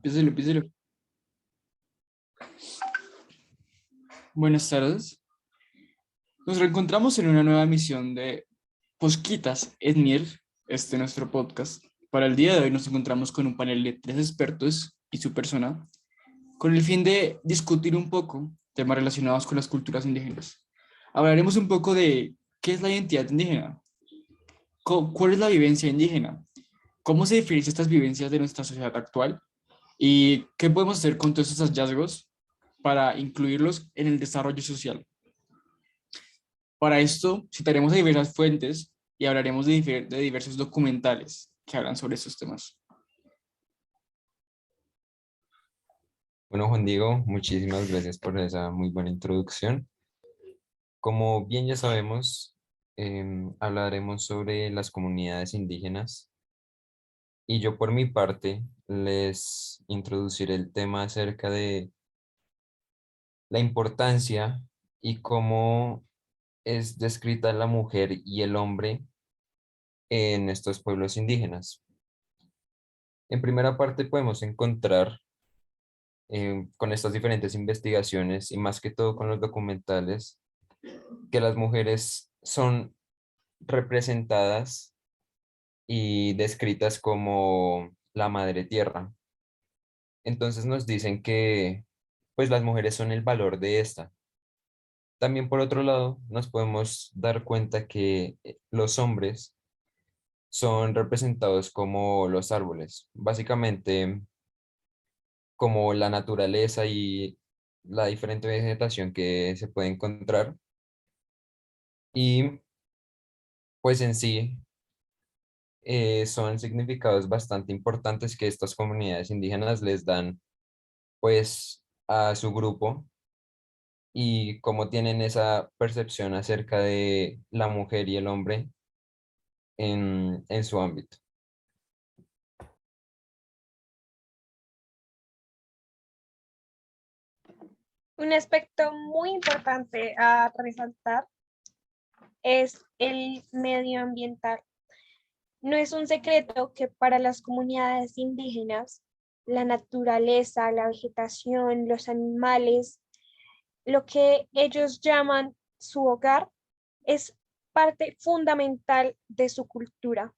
Píselo, píselo. Buenas tardes. Nos reencontramos en una nueva emisión de Posquitas Etnier, nuestro podcast. Para el día de hoy nos encontramos con un panel de tres expertos y su persona, con el fin de discutir un poco temas relacionados con las culturas indígenas. Hablaremos un poco de qué es la identidad indígena, cuál es la vivencia indígena, cómo se definen estas vivencias de nuestra sociedad actual y qué podemos hacer con todos estos hallazgos para incluirlos en el desarrollo social. Para esto citaremos a diversas fuentes y hablaremos de diversos documentales que hablan sobre estos temas. Bueno, Juan Diego, muchísimas gracias por esa muy buena introducción. Como bien ya sabemos, hablaremos sobre las comunidades indígenas y yo por mi parte les introduciré el tema acerca de la importancia y cómo es descrita la mujer y el hombre en estos pueblos indígenas. En primera parte podemos encontrar con estas diferentes investigaciones y más que todo con los documentales que las mujeres son representadas y descritas como la madre tierra. Entonces nos dicen que pues las mujeres son el valor de esta. También por otro lado nos podemos dar cuenta que los hombres son representados como los árboles, básicamente como la naturaleza y la diferente vegetación que se puede encontrar. Y pues en sí son significados bastante importantes que estas comunidades indígenas les dan pues a su grupo y cómo tienen esa percepción acerca de la mujer y el hombre en su ámbito. Un aspecto muy importante a resaltar es el medioambiental. No es un secreto que para las comunidades indígenas, la naturaleza, la vegetación, los animales, lo que ellos llaman su hogar, es parte fundamental de su cultura.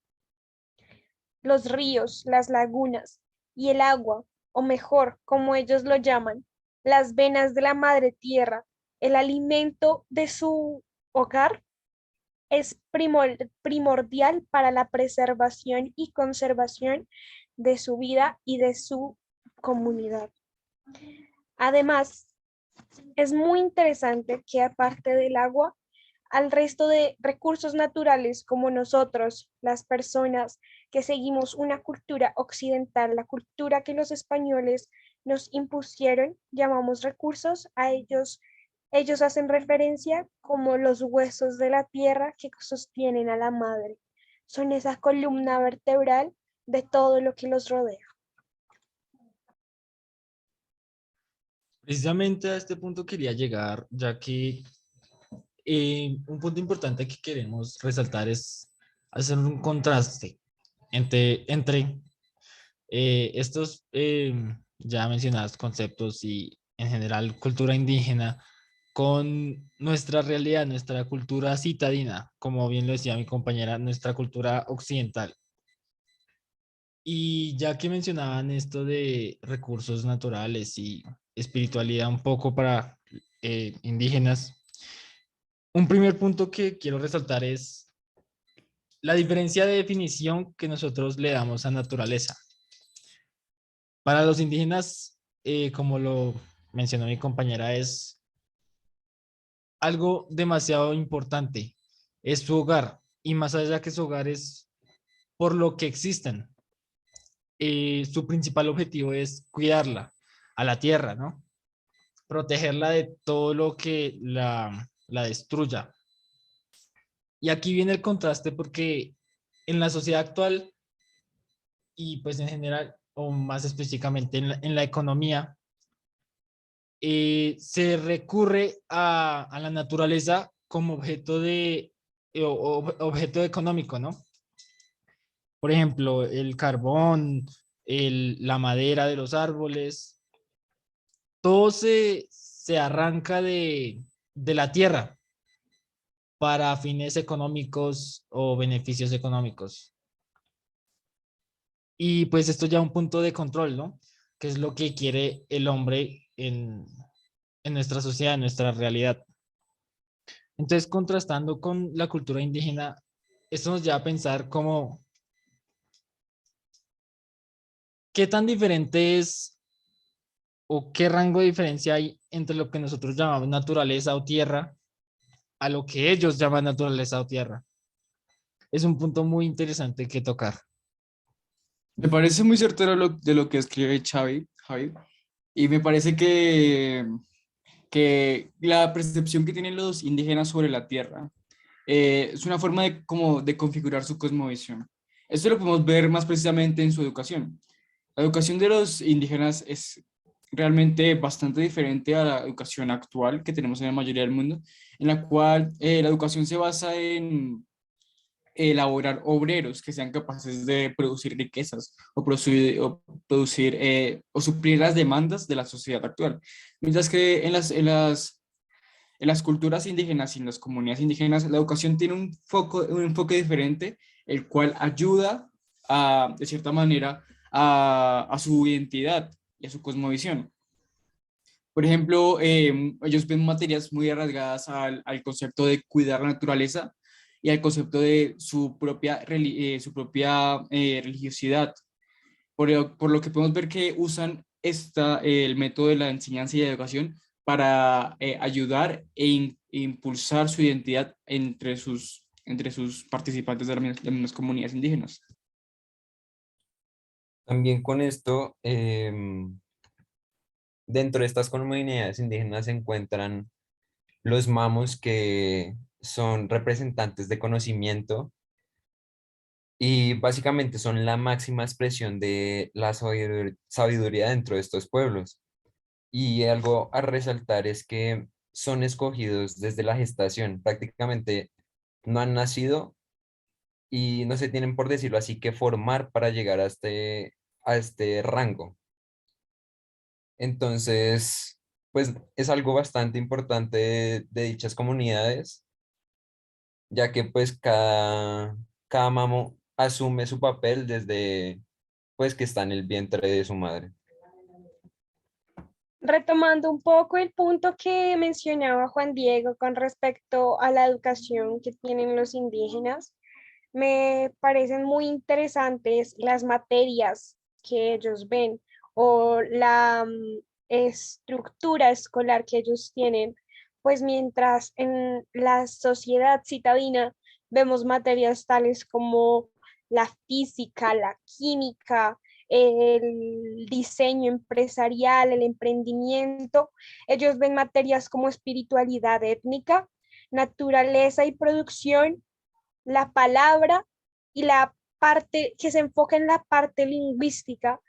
Los ríos, las lagunas y el agua, o mejor, como ellos lo llaman, las venas de la madre tierra, el alimento de su hogar, es primordial para la preservación y conservación de su vida y de su comunidad. Además, es muy interesante que aparte del agua, al resto de recursos naturales como nosotros, las personas que seguimos una cultura occidental, la cultura que los españoles nos impusieron, llamamos recursos, a ellos hacen referencia como los huesos de la tierra que sostienen a la madre. Son esa columna vertebral de todo lo que los rodea. Precisamente a este punto quería llegar, ya que un punto importante que queremos resaltar es hacer un contraste entre estos ya mencionados conceptos y en general cultura indígena con nuestra realidad, nuestra cultura citadina, como bien lo decía mi compañera, nuestra cultura occidental. Y ya que mencionaban esto de recursos naturales y espiritualidad un poco para indígenas, un primer punto que quiero resaltar es la diferencia de definición que nosotros le damos a naturaleza. Para los indígenas, como lo mencionó mi compañera, es algo demasiado importante. Es su hogar y más allá que su hogar es por lo que existen. Su principal objetivo es cuidarla a la tierra, ¿no? Protegerla de todo lo que la destruya. Y aquí viene el contraste porque en la sociedad actual y pues en general, o más específicamente en la economía, se recurre a la naturaleza como objeto objeto económico, ¿no? Por ejemplo, el carbón, la madera de los árboles, todo se arranca de la tierra para fines económicos o beneficios económicos. Y pues esto ya es un punto de control, ¿no? Que es lo que quiere el hombre en nuestra sociedad, en nuestra realidad. Entonces, contrastando con la cultura indígena, esto nos lleva a pensar como, ¿qué tan diferente es o qué rango de diferencia hay entre lo que nosotros llamamos naturaleza o tierra a lo que ellos llaman naturaleza o tierra? Es un punto muy interesante que tocar. Me parece muy certero de lo que escribe Javi, y me parece que la percepción que tienen los indígenas sobre la tierra es una forma de, como de configurar su cosmovisión. Esto lo podemos ver más precisamente en su educación. La educación de los indígenas es realmente bastante diferente a la educación actual que tenemos en la mayoría del mundo, en la cual la educación se basa en elaborar obreros que sean capaces de producir riquezas o suplir las demandas de la sociedad actual. Mientras que en las culturas indígenas y en las comunidades indígenas, la educación tiene un enfoque diferente, el cual ayuda de cierta manera, a su identidad y a su cosmovisión. Por ejemplo, ellos ven materias muy arraigadas al concepto de cuidar la naturaleza y al concepto de su propia religiosidad. Por lo que podemos ver que usan el método de la enseñanza y la educación para ayudar impulsar su identidad entre sus participantes de las mismas comunidades indígenas. También con esto, dentro de estas comunidades indígenas se encuentran los mamos, que son representantes de conocimiento y básicamente son la máxima expresión de la sabiduría dentro de estos pueblos. Y algo a resaltar es que son escogidos desde la gestación, prácticamente no han nacido y no se tienen, por decirlo así, que formar para llegar a este rango. Entonces, pues es algo bastante importante de dichas comunidades, ya que pues cada mamo asume su papel desde pues que está en el vientre de su madre. Retomando un poco el punto que mencionaba Juan Diego con respecto a la educación que tienen los indígenas, me parecen muy interesantes las materias que ellos ven o la estructura escolar que ellos tienen, pues mientras en la sociedad citadina vemos materias tales como la física, la química, el diseño empresarial, el emprendimiento, ellos ven materias como espiritualidad étnica, naturaleza y producción, la palabra y la parte que se enfoca en la parte lingüística.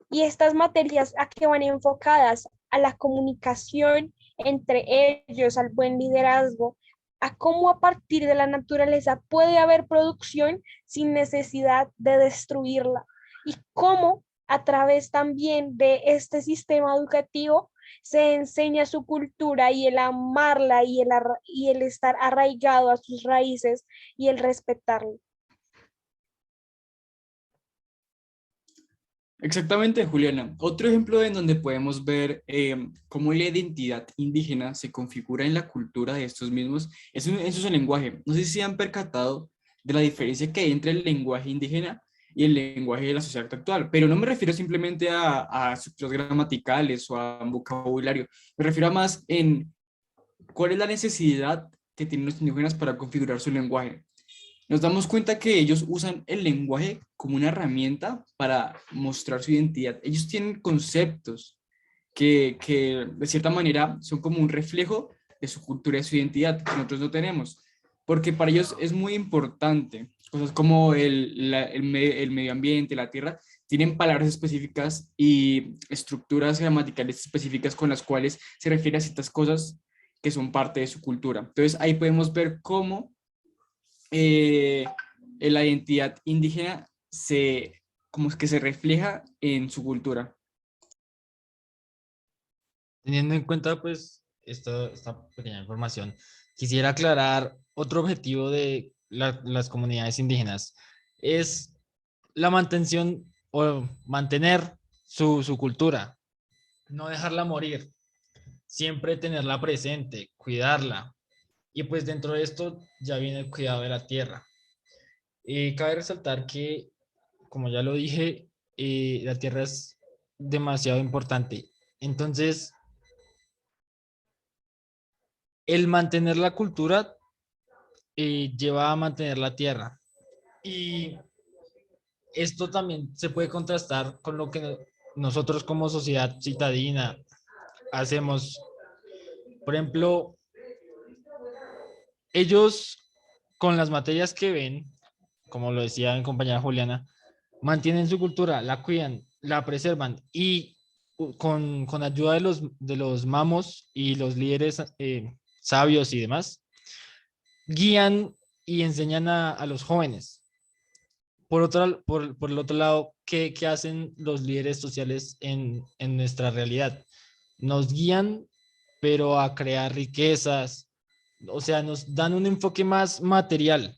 Y estas materias a qué van enfocadas a la comunicación entre ellos, al buen liderazgo, a cómo a partir de la naturaleza puede haber producción sin necesidad de destruirla y cómo a través también de este sistema educativo se enseña su cultura y el amarla y el estar arraigado a sus raíces y el respetarlo. Exactamente, Juliana. Otro ejemplo en donde podemos ver cómo la identidad indígena se configura en la cultura de estos mismos eso es el lenguaje. No sé si se han percatado de la diferencia que hay entre el lenguaje indígena y el lenguaje de la sociedad actual, pero no me refiero simplemente a estructuras gramaticales o a vocabulario, me refiero a más en cuál es la necesidad que tienen los indígenas para configurar su lenguaje. Nos damos cuenta que ellos usan el lenguaje como una herramienta para mostrar su identidad. Ellos tienen conceptos que de cierta manera son como un reflejo de su cultura y su identidad que nosotros no tenemos. Porque para ellos es muy importante. Cosas como el medio ambiente, la tierra, tienen palabras específicas y estructuras gramaticales específicas con las cuales se refiere a ciertas cosas que son parte de su cultura. Entonces ahí podemos ver cómo la identidad indígena se como es que se refleja en su cultura. Teniendo en cuenta pues esta pequeña información, quisiera aclarar otro objetivo de las comunidades indígenas, es la mantención o mantener su cultura, no dejarla morir, siempre tenerla presente, cuidarla. Y pues dentro de esto ya viene el cuidado de la tierra. Cabe resaltar que, como ya lo dije, la tierra es demasiado importante. Entonces, el mantener la cultura lleva a mantener la tierra. Y esto también se puede contrastar con lo que nosotros como sociedad citadina hacemos. Por ejemplo, ellos con las materias que ven, como lo decía mi compañera Juliana, mantienen su cultura, la cuidan, la preservan y con ayuda de los mamos y los líderes sabios y demás, guían y enseñan a los jóvenes. Por el otro lado, ¿qué hacen los líderes sociales en nuestra realidad? Nos guían, pero a crear riquezas, o sea, nos dan un enfoque más material,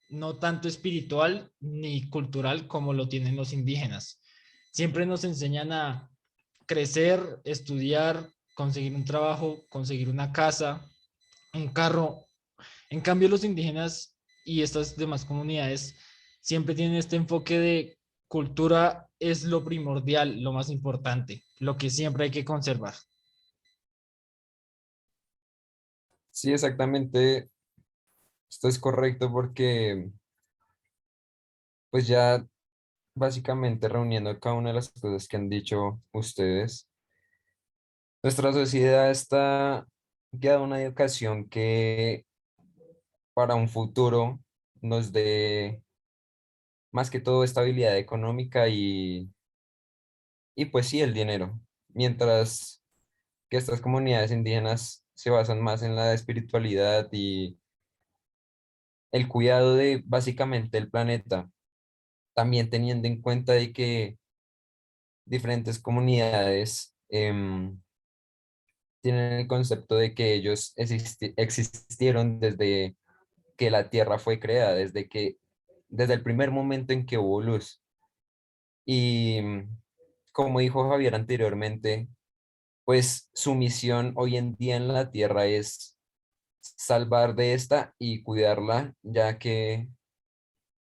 no tanto espiritual ni cultural como lo tienen los indígenas. Siempre nos enseñan a crecer, estudiar, conseguir un trabajo, conseguir una casa, un carro. En cambio, los indígenas y estas demás comunidades siempre tienen este enfoque de cultura es lo primordial, lo más importante, lo que siempre hay que conservar. Sí, exactamente. Esto es correcto porque pues ya básicamente reuniendo cada una de las cosas que han dicho ustedes, nuestra sociedad está guiada a una educación que para un futuro nos dé más que todo estabilidad económica y pues sí, el dinero. Mientras que estas comunidades indígenas se basan más en la espiritualidad y el cuidado de básicamente el planeta, también teniendo en cuenta de que diferentes comunidades tienen el concepto de que ellos existieron desde que la Tierra fue creada, desde el primer momento en que hubo luz. Y como dijo Javier anteriormente, pues su misión hoy en día en la Tierra es salvar de esta y cuidarla, ya que,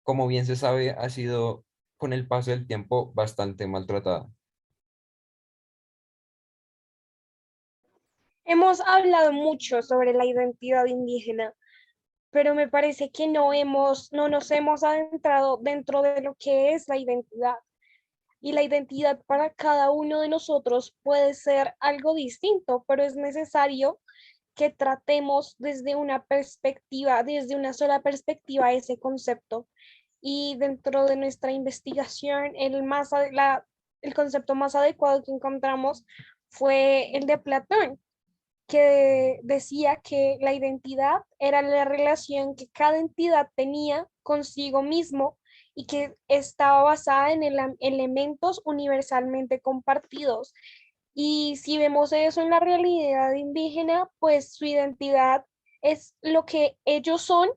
como bien se sabe, ha sido con el paso del tiempo bastante maltratada. Hemos hablado mucho sobre la identidad indígena, pero me parece que no nos hemos adentrado dentro de lo que es la identidad. Y la identidad para cada uno de nosotros puede ser algo distinto, pero es necesario que tratemos desde una perspectiva, desde una sola perspectiva ese concepto. Y dentro de nuestra investigación, el concepto más adecuado que encontramos fue el de Platón, que decía que la identidad era la relación que cada entidad tenía consigo mismo y que estaba basada en elementos universalmente compartidos. Y si vemos eso en la realidad indígena, pues su identidad es lo que ellos son,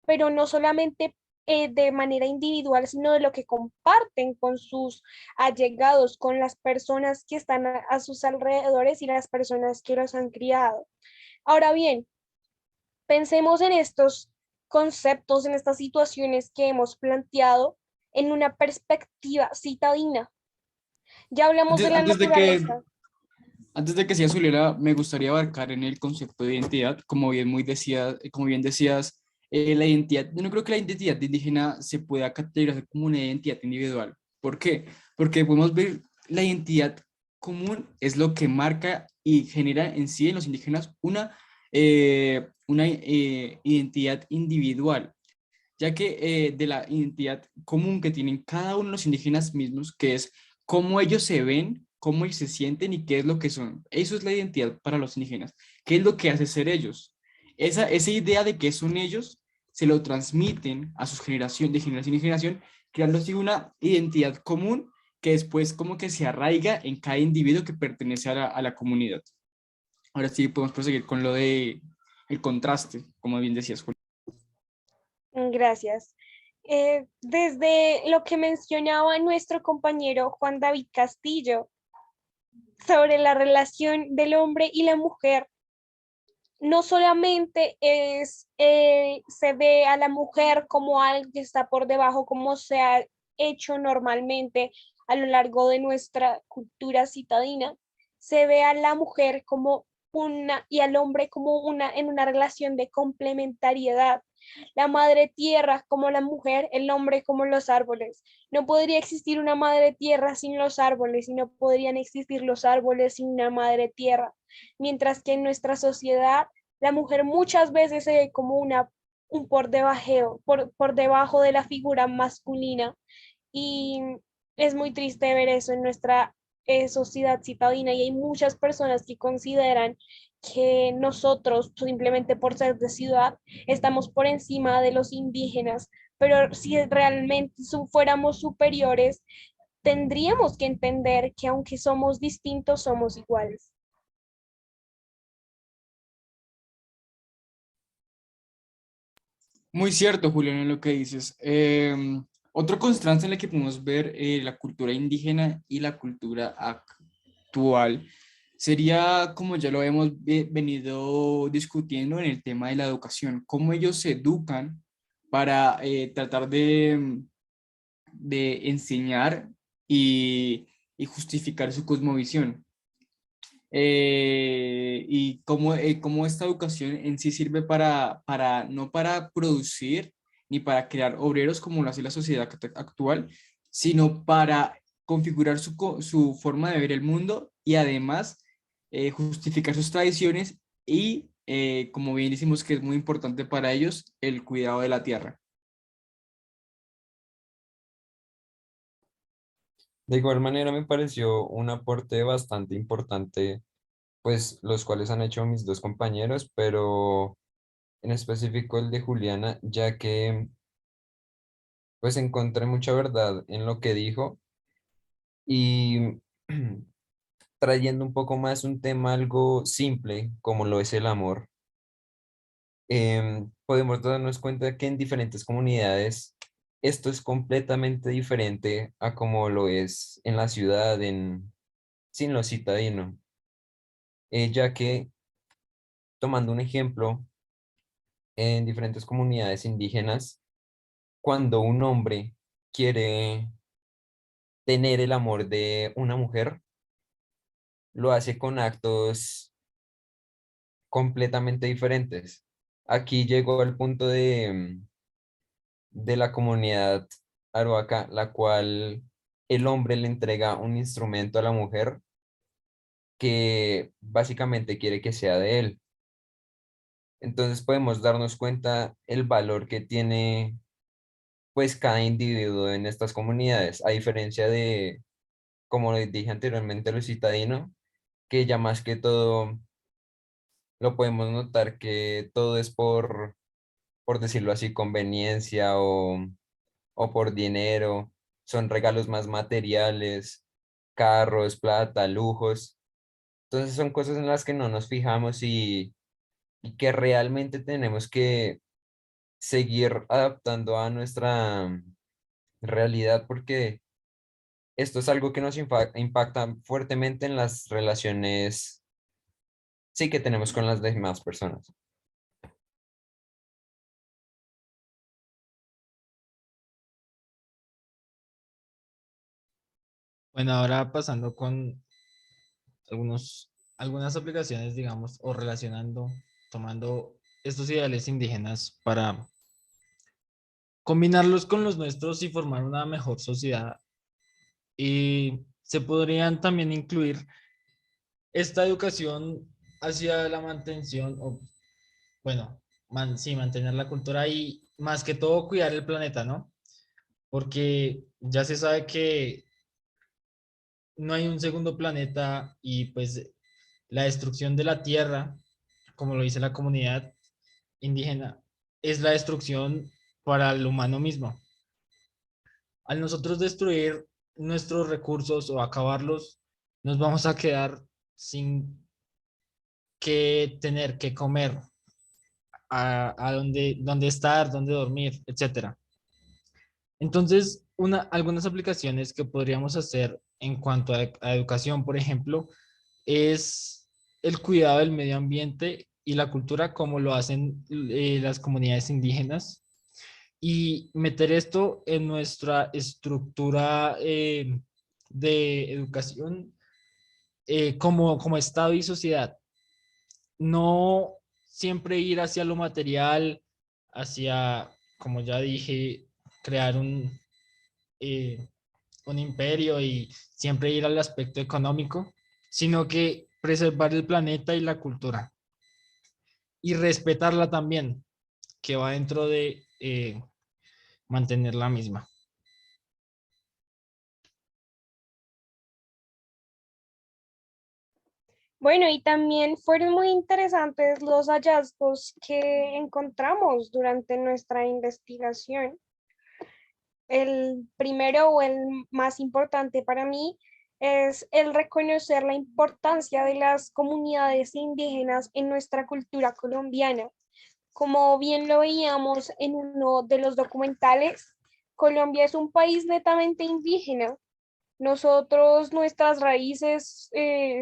pero no solamente de manera individual, sino de lo que comparten con sus allegados, con las personas que están a sus alrededores y las personas que los han criado. Ahora bien, pensemos en estos conceptos, en estas situaciones que hemos planteado en una perspectiva citadina. Ya hablamos de Antes, la antes de que, naturaleza. antes de que sea Zulera, me gustaría abarcar en el concepto de identidad, como bien decías, la identidad, yo no creo que la identidad indígena se pueda categorizar como una identidad individual. ¿Por qué? Porque podemos ver la identidad común es lo que marca y genera en sí en los indígenas una identidad individual, ya que de la identidad común que tienen cada uno de los indígenas mismos, que es cómo ellos se ven, cómo ellos se sienten y qué es lo que son. Eso es la identidad para los indígenas. ¿Qué es lo que hace ser ellos? Esa idea de qué son ellos se lo transmiten a sus generaciones, de generación en generación, creando así una identidad común que después como que se arraiga en cada individuo que pertenece a la comunidad. Ahora sí podemos proseguir con lo de el contraste, como bien decías, Julián. Gracias. Desde lo que mencionaba nuestro compañero Juan David Castillo sobre la relación del hombre y la mujer, no solamente se ve a la mujer como algo que está por debajo, como se ha hecho normalmente a lo largo de nuestra cultura citadina, se ve a la mujer como una y al hombre como una en una relación de complementariedad. La madre tierra como la mujer, el hombre como los árboles. No podría existir una madre tierra sin los árboles y no podrían existir los árboles sin una madre tierra. Mientras que en nuestra sociedad la mujer muchas veces se ve como un por debajo de la figura masculina y es muy triste ver eso en nuestra sociedad citadina y hay muchas personas que consideran que nosotros, simplemente por ser de ciudad, estamos por encima de los indígenas, pero si realmente fuéramos superiores, tendríamos que entender que aunque somos distintos, somos iguales. Muy cierto, Julián, en lo que dices. Otro contraste en el que podemos ver la cultura indígena y la cultura actual sería, como ya lo hemos venido discutiendo en el tema de la educación, cómo ellos se educan para tratar de enseñar y justificar su cosmovisión. Y cómo esta educación en sí sirve no para producir ni para crear obreros como lo hace la sociedad actual, sino para configurar su forma de ver el mundo y además justificar sus tradiciones y, como bien decimos que es muy importante para ellos, el cuidado de la tierra. De igual manera me pareció un aporte bastante importante, pues los cuales han hecho mis dos compañeros, pero en específico el de Juliana, ya que pues encontré mucha verdad en lo que dijo y trayendo un poco más un tema algo simple como lo es el amor, podemos darnos cuenta que en diferentes comunidades esto es completamente diferente a como lo es en la ciudad, sin lo citadino, ya que tomando un ejemplo, en diferentes comunidades indígenas, cuando un hombre quiere tener el amor de una mujer, lo hace con actos completamente diferentes. Aquí llegó al punto de la comunidad Arhuaca, la cual el hombre le entrega un instrumento a la mujer que básicamente quiere que sea de él. Entonces podemos darnos cuenta el valor que tiene pues cada individuo en estas comunidades, a diferencia de, como les dije anteriormente, lo citadino, que ya más que todo lo podemos notar que todo es por decirlo así, conveniencia o por dinero, son regalos más materiales, carros, plata, lujos. Entonces son cosas en las que no nos fijamos y que realmente tenemos que seguir adaptando a nuestra realidad porque esto es algo que nos impacta fuertemente en las relaciones, sí, que tenemos con las demás personas. Bueno, ahora pasando con algunas aplicaciones, digamos, o relacionando, tomando estos ideales indígenas para combinarlos con los nuestros y formar una mejor sociedad. Y se podrían también incluir esta educación hacia la mantención, o bueno, sí, mantener la cultura y más que todo cuidar el planeta, ¿no? Porque ya se sabe que no hay un segundo planeta y pues la destrucción de la tierra, como lo dice la comunidad indígena, es la destrucción para el humano mismo. Al nosotros destruir nuestros recursos o acabarlos, nos vamos a quedar sin que tener que comer, a dónde estar, dónde dormir, etcétera. Entonces, algunas aplicaciones que podríamos hacer en cuanto a educación, por ejemplo, es el cuidado del medio ambiente y la cultura como lo hacen las comunidades indígenas y meter esto en nuestra estructura de educación como Estado y sociedad. No siempre ir hacia lo material, hacia, como ya dije, crear eh, un imperio y siempre ir al aspecto económico, sino que preservar el planeta y la cultura y respetarla también, que va dentro de mantener la misma. Bueno, y también fueron muy interesantes los hallazgos que encontramos durante nuestra investigación. El primero o el más importante para mí es el reconocer la importancia de las comunidades indígenas en nuestra cultura colombiana. Como bien lo veíamos en uno de los documentales, Colombia es un país netamente indígena. Nosotros, nuestras raíces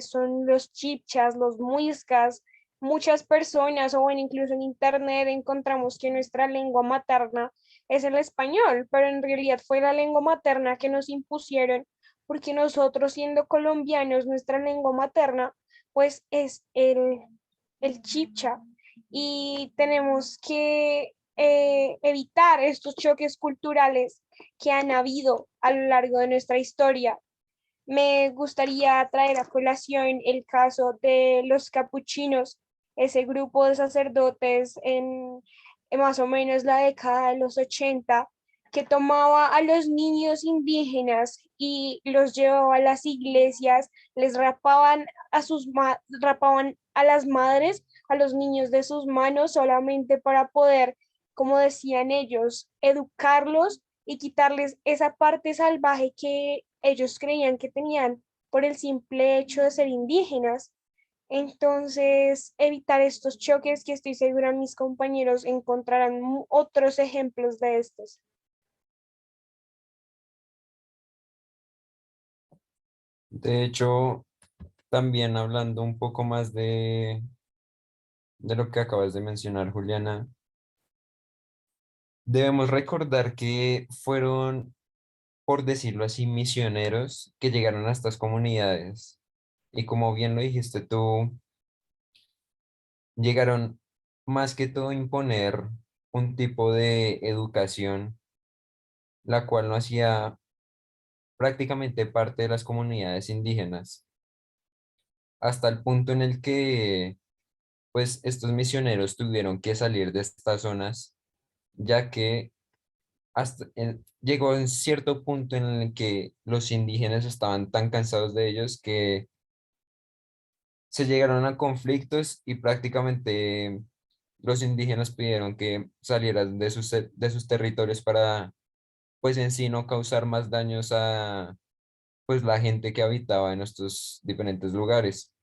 son los chipchas, los muiscas. Muchas personas, o bueno, incluso en internet encontramos que nuestra lengua materna es el español, pero en realidad fue la lengua materna que nos impusieron, porque nosotros siendo colombianos, nuestra lengua materna, pues es el chipcha. Y tenemos que evitar estos choques culturales que han habido a lo largo de nuestra historia. Me gustaría traer a colación el caso de los capuchinos, ese grupo de sacerdotes en más o menos la década de los 80, que tomaba a los niños indígenas y los llevaba a las iglesias, les rapaban rapaban a las madres, a los niños de sus manos solamente para poder, como decían ellos, educarlos y quitarles esa parte salvaje que ellos creían que tenían por el simple hecho de ser indígenas. Entonces, evitar estos choques que estoy segura mis compañeros encontrarán otros ejemplos de estos. De hecho, también hablando un poco más de lo que acabas de mencionar, Juliana, debemos recordar que fueron, por decirlo así, misioneros que llegaron a estas comunidades. Y como bien lo dijiste tú, llegaron más que todo a imponer un tipo de educación, la cual no hacía prácticamente parte de las comunidades indígenas, hasta el punto en el que pues estos misioneros tuvieron que salir de estas zonas, ya que llegó en cierto punto en el que los indígenas estaban tan cansados de ellos que se llegaron a conflictos y prácticamente los indígenas pidieron que salieran de sus territorios para, pues en sí, no causar más daños a, pues, la gente que habitaba en estos diferentes lugares.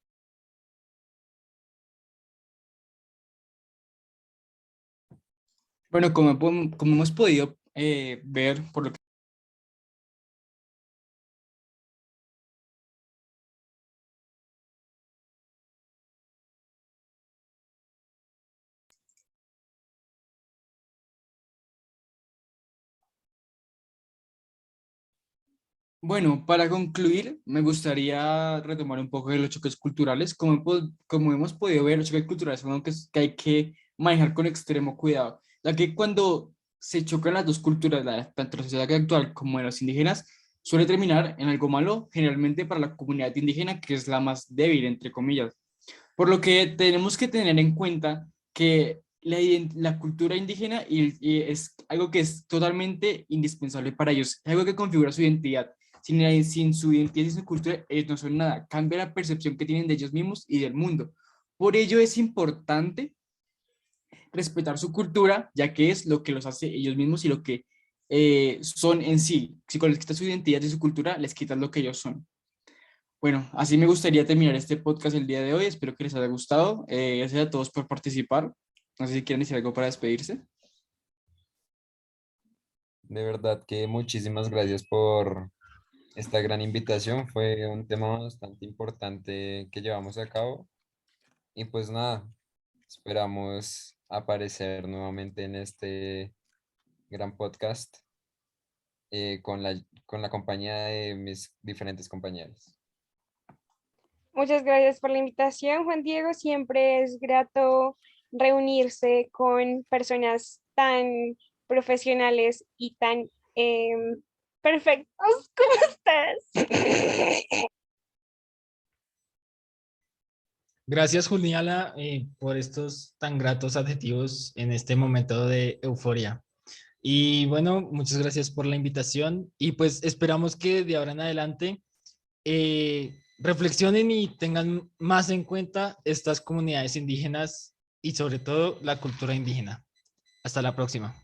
Bueno, como hemos podido ver por lo que... Bueno, para concluir, me gustaría retomar un poco de los choques culturales. Como hemos podido ver, los choques culturales son algo que hay que manejar con extremo cuidado, ya que cuando se chocan las dos culturas, tanto la sociedad actual como de los indígenas, suele terminar en algo malo, generalmente para la comunidad indígena, que es la más débil, entre comillas. Por lo que tenemos que tener en cuenta que la cultura indígena es algo que es totalmente indispensable para ellos, es algo que configura su identidad. Sin su identidad y su cultura, ellos no son nada. Cambia la percepción que tienen de ellos mismos y del mundo. Por ello es importante respetar su cultura, ya que es lo que los hace ellos mismos y lo que son en sí. Si les quitas su identidad y su cultura, les quitas lo que ellos son. Bueno, así me gustaría terminar este podcast el día de hoy. Espero que les haya gustado. Gracias a todos por participar. No sé si quieren decir algo para despedirse. De verdad que muchísimas gracias por esta gran invitación. Fue un tema bastante importante que llevamos a cabo. Y pues nada, esperamos aparecer nuevamente en este gran podcast con la compañía de mis diferentes compañeros. Muchas gracias por la invitación, Juan Diego. Siempre es grato reunirse con personas tan profesionales y tan perfectos como estás. Gracias, Juliana, por estos tan gratos adjetivos en este momento de euforia. Y bueno, muchas gracias por la invitación y pues esperamos que de ahora en adelante reflexionen y tengan más en cuenta estas comunidades indígenas y sobre todo la cultura indígena. Hasta la próxima.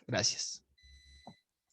Gracias.